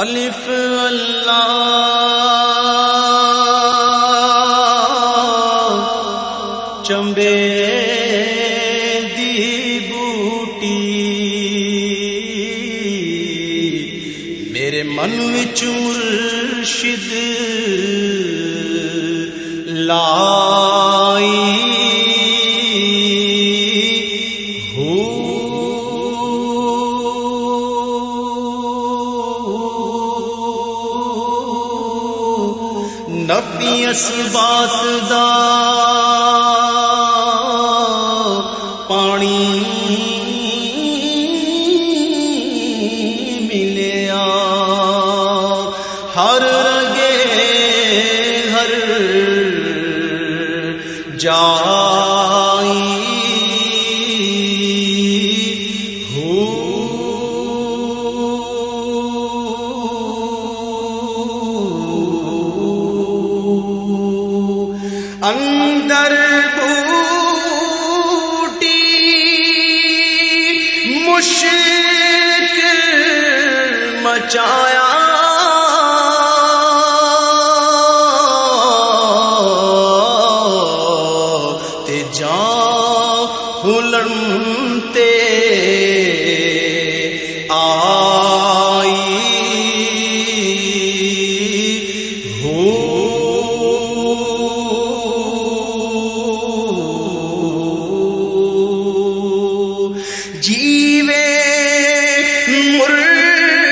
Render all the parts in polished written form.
الف اللہ چمبے دی بوٹی میرے من وچ مرشد لائی نبی اسبات دا پانی ملیا ہر رگے ہر جائی اندر بوٹی مشک مچایا تے جاں ہلن تے جیوے مرشد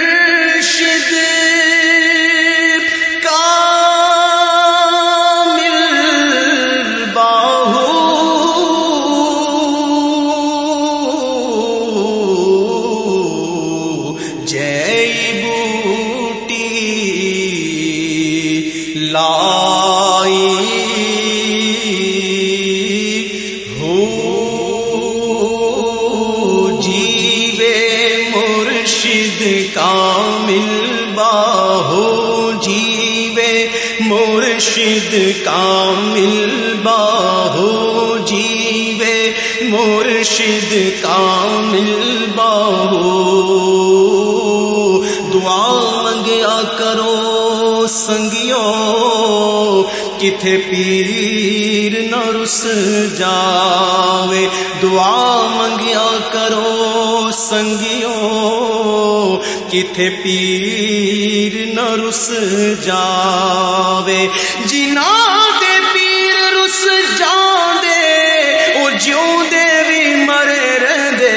کامل باہو جے بوٹی لائی کامل باہو جیوے مرشد کامل باہو جیوے مرشد کامل باہو دعا منگیا کرو سنگیو کتھے پیر نہ رس جاوے دعا منگیا کرو سنگیو کتھے پیر نہ رس جاوے جنا دے پیر رس جاندے او جیوندے وی مرے رہندے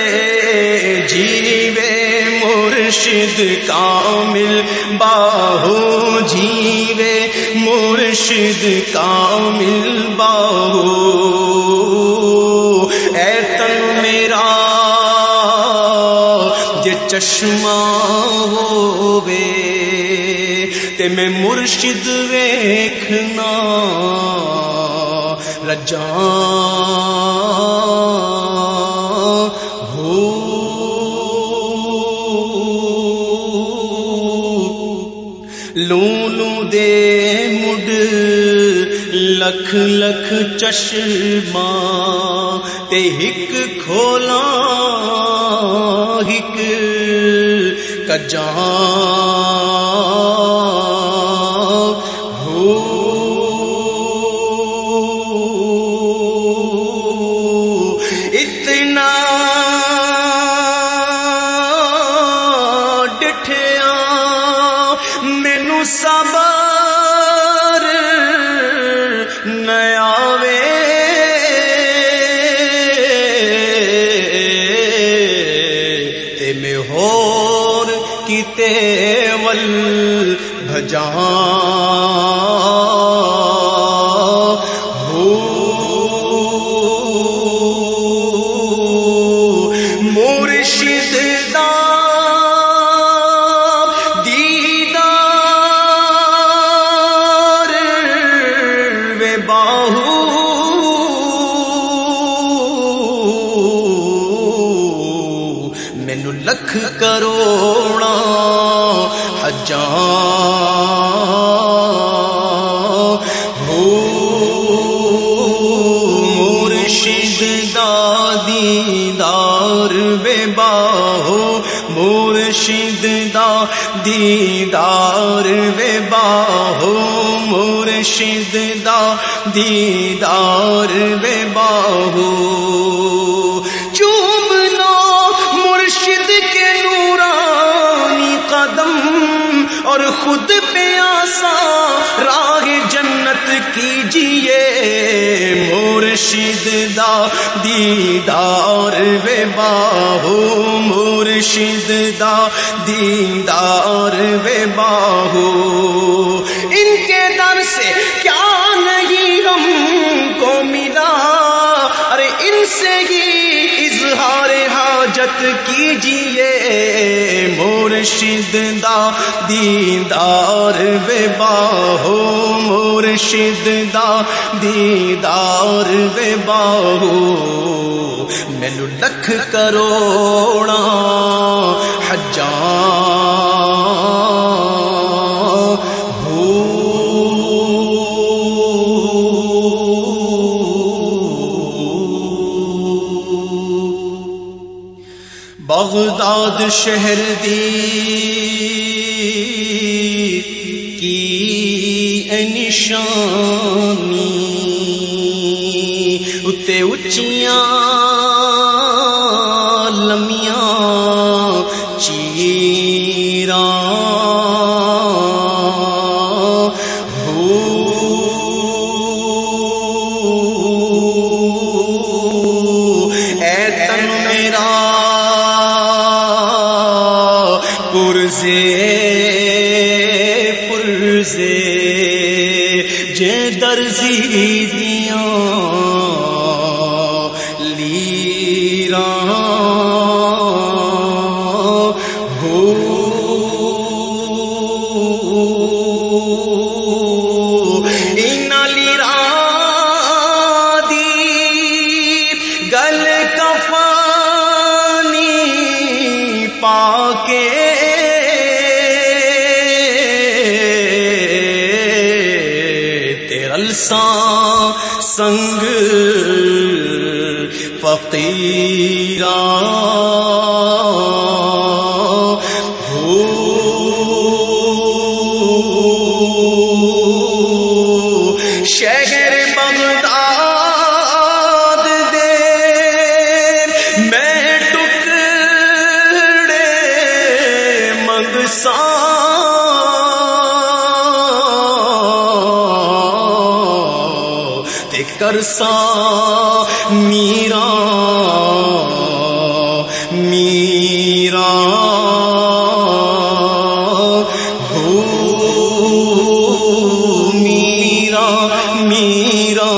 جیوے مرشد کامل باہو جیوے مرشد کامل باہو اے تن میرا جے چشمہ ہووے تے میں مرشد ویکھنا رجاں ہو لوں لوں دے مڈ لکھ لکھ چشمہ تے ہک کھولاں ہک کجاں ہو اتنا ڈٹھیا مینوں صبر نہ آوے تے میں ہور کتے ول بھجاں ہو مرشد دا دیدار وے باہو مینوں لکھ کروڑاں حجاں ہو مرشد دا دیدار بے باہو مرشد دا دیدار وے باہو مرشد دا دیدار وے باہو چوم لو مرشد کے نورانی قدم اور خود پہ آسان راہ جنت کیجئے مرشد دا دیدار وے باہو مرشد دا دیدار وے باہو ان کے در سے کیا نہیں ہم کو ملا ارے ان سے ہی اظہار حاجت کیجئے مرشد دا دیدار وے باہو مرشد دا دیدار وے باہو مینوں لکھ کروڑاں بغداد شہر دی کی نشانی اتے اچیاں لمیاں چیراں اے تن میرا پرزے جے درزی دیاں لیراں ہو اینا لیراں دی گل کفانی پاکے سنگ فقیراں ہو شہر بغداد دے میں ٹکڑے منگساں کرساں میرا ہو میرا میرا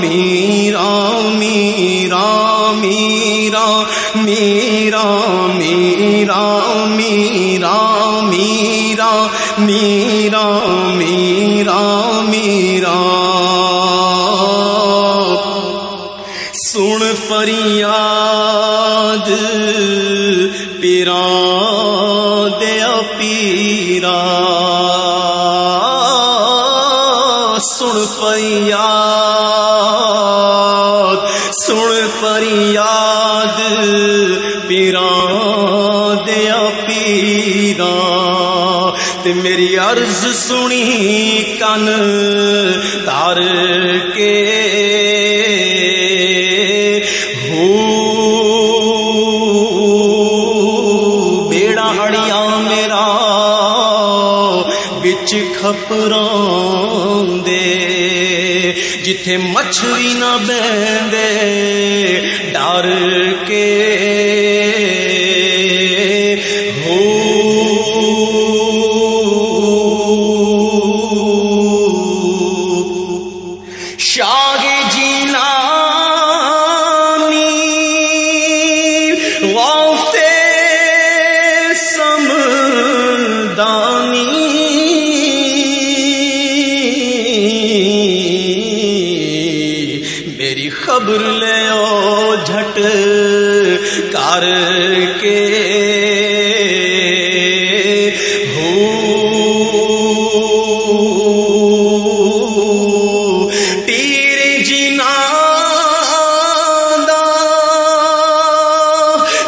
میرا میرا میرا میرا میرا میرا میرا میرا میرا میرا سن فریاد پیراں دیا پیرا سن فریاد پیراں دیا پیرا تے میری عرض سنی کن تار کے کھپراں دے جتھے مچھلی نہ بیندے ڈر کے ہو شاہ جیلانی غوث سمدانی خبر لے او جھٹ کر کے ہو پیر جنا دا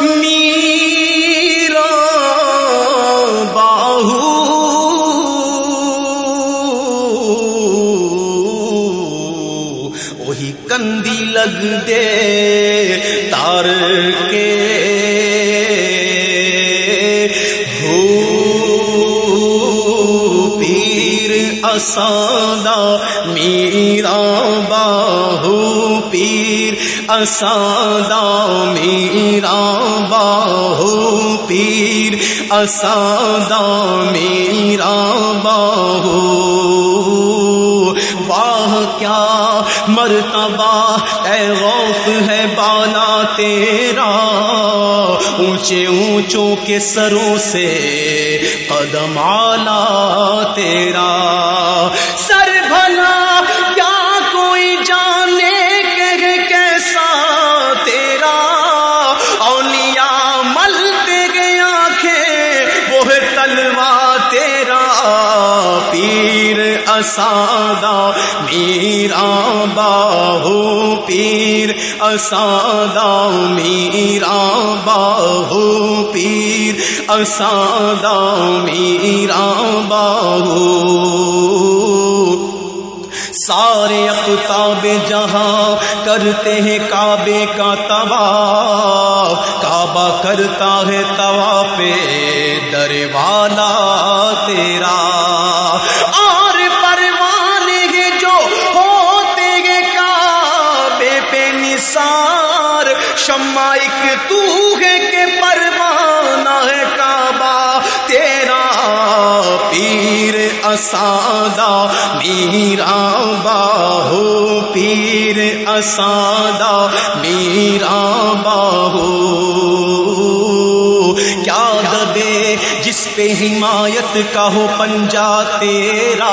میرا باہو لگ دے تار کے ہو پیر اساندہ میرا باہو پیر اساندہ میرا باہو پیر اساندہ میرا باہو واہ کیا مرتبہ اے غوث ہے بالا تیرا اونچے اونچوں کے سروں سے قدم اعلیٰ تیرا سر بھلا کیا کوئی جانے کہ کیسا تیرا اولیاء ملتے گئے آنکھیں وہ ہے تلوا تیرا پیر اساندہ میرا باہو پیر اساندہ میرا باہو پیر اساندہ میرا باہو سارے اقطاب جہاں کرتے ہیں کعبے کا طواف کعبہ کرتا ہے طواف در والا تیرا اور پروانے ہیں جو ہوتے ہیں کعبے پہ نثار شمع ایک تو ہے کہ پروانہ ہے کعبہ تیرا پیر اساندہ میرا باہو پیر اساندہ میرا باہو کیا دبے جس پہ حمایت کا ہو پنجہ تیرا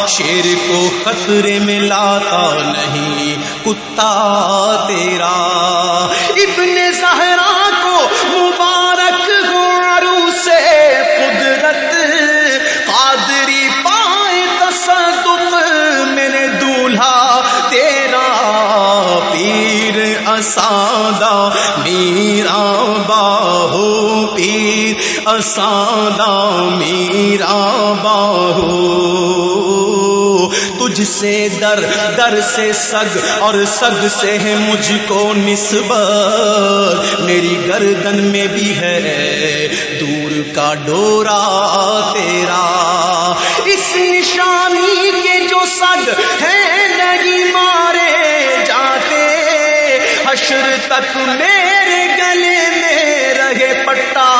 شیر کو خطرے میں لاتا نہیں کتا تیرا ابن زہرا کو مبارک ہو عروس قدرت قادری پائے تصدق میرے دولہا تیرا پیر اساندہ میرا باہو پیر اساندہ میرا باہو تجھ سے در در سے سگ اور سگ سے ہے مجھ کو نسبت میری گردن میں بھی ہے دور کا ڈورا تیرا اس نشانی کے جو سگ ہیں نہیں مارے جاتے حشر تک میرے گلے میں رہے پٹا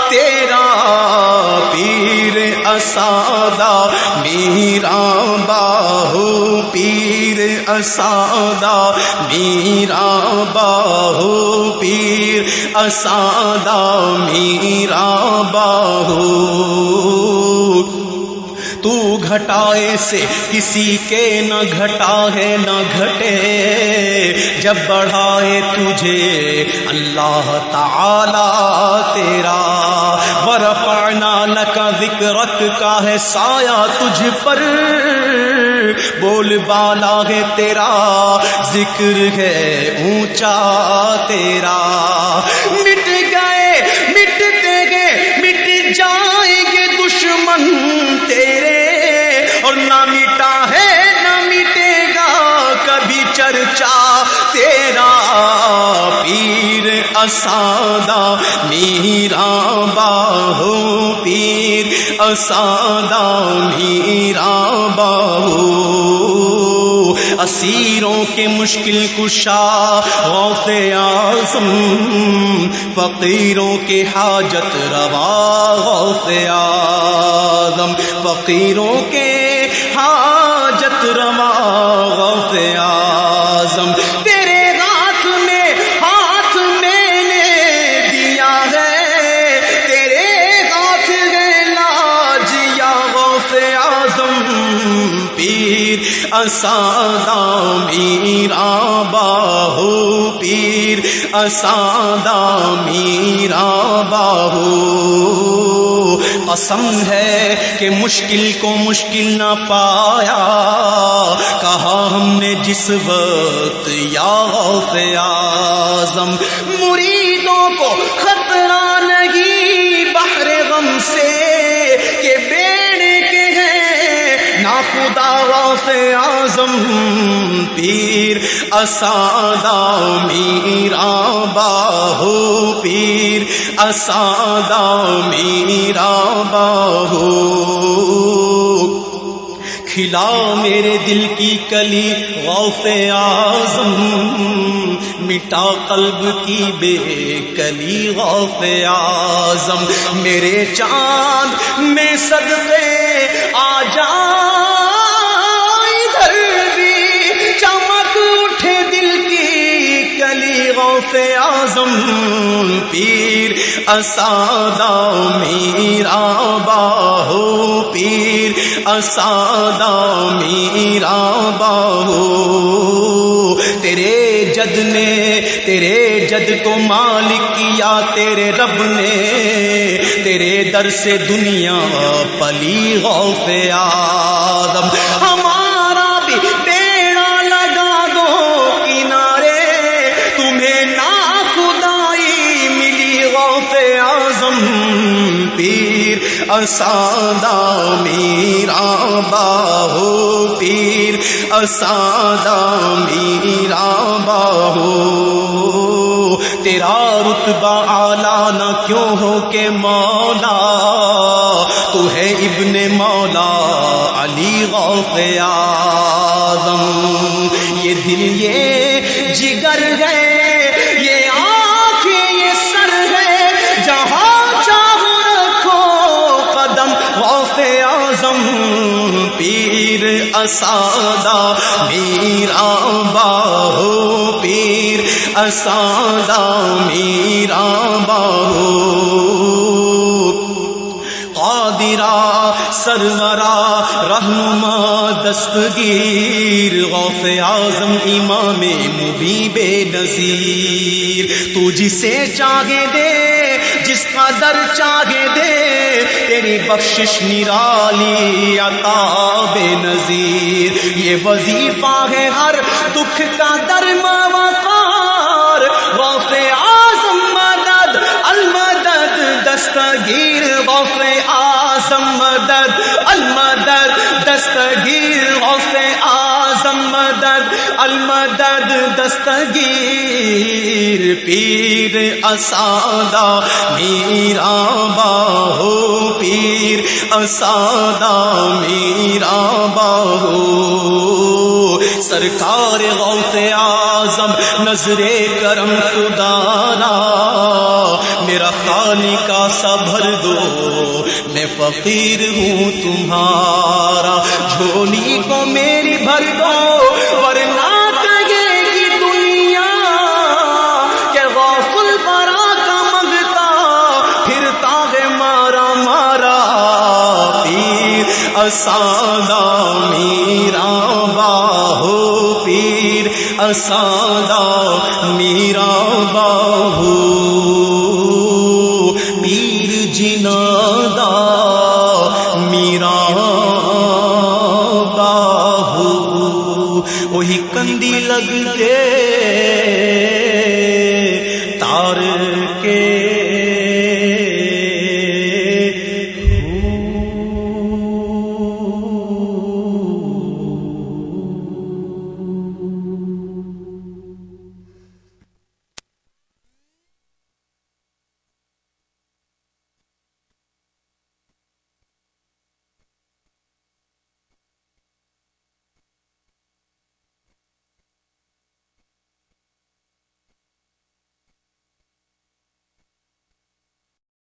تیرا پیر اساندہ میرا باہو پیر اساندہ میرا باہو پیر اساندہ میرا باہو تو گھٹائے سے کسی کے نہ گھٹا ہے نہ گھٹے جب بڑھائے تجھے اللہ تعالی تیرا ورفعنا لک ذکرک کا ہے سایہ تجھ پر بول بالا ہے تیرا ذکر ہے اونچا تیرا مٹ گئے مٹتے گئے مٹ جائیں گے دشمن تیرے اور نہ مٹا ہے نہ مٹے گا کبھی چرچا تیرا پیر اساندہ میرا باہو پیر اساندہ میرا باہو اسیروں کے مشکل کشا غوث اعظم فقیروں کے حاجت روا غوث اعظم فقیروں کے حاجت روا غوث اعظم تیرے ہاتھ میں نے دیا ہے تیرے ہاتھ میں لاج یا غوث اعظم پیر اساندہ میرا باہو پیر اساندہ میرا باہو قسم ہے کہ مشکل کو مشکل نہ پایا کہا ہم نے جس وقت یا غوث اعظم مریدوں کو خطرہ نہیں بحر غم سے کہ بیڑے کے ہیں نہ خدا غوث اعظم پیر اسادہ میرا باہو پیر اسادہ میرا باہو کھلا میرے دل کی کلی غوث اعظم مٹا قلب کی بے کلی غوث اعظم میرے چاند میں صدقے آ جا ادھر بھی چمک اٹھے دل کی کلی غوث اعظم پیر اسادہ میرا باہو پیر اسادہ میرا باہو تیرے جد کو مالک کیا تیرے رب نے تیرے در سے دنیا پلی غوث اعظم ہمارا بھی بیڑا لگا دو کنارے تمہیں ناخدائی ملی غوث اعظم پیر اسادہ میرا باہو پیر اسادہ میرا باہو تیرا رتبہ اعلیٰ نہ کیوں ہو کہ مولا تو ہے ابن مولا علی غوث اعظم یہ دل یہ جگر ہے یہ آنکھیں یہ سر ہے جہاں چاہو رکھو قدم غوث اعظم پیر اسادہ میرا باہو پیر اسادہ میرا باہو قادرہ سرورہ رہنما دستگیر غوث اعظم امام مبین بے نظیر تو جسے چاہے دے جس قدر چاہے دے تیری بخشش نرالی عطا بے نظیر یہ وظیفہ ہے ہر دکھ کا درما وقار غوث اعظم مدد المدد دستگیر غوث اعظم مدد المدد دستگیر غوث اعظم مدد المدد دستگیر پیر اسادہ میرا باہو پیر اسادہ میرا باہو سرکار غوث اعظم نظر کرم خدارا میرا خالق کا صبر دو میں فقیر ہوں تمہارا جھولی کو میری بھر دو ورنہ کہے گی دنیا کہ غوث الورا کا منگتا پھرتا ہے مارا مارا پیر اسادہ میرا باہو پیر اسادہ میرا باہو پیر جنادہ میرا باہو وہی کندی لگ کے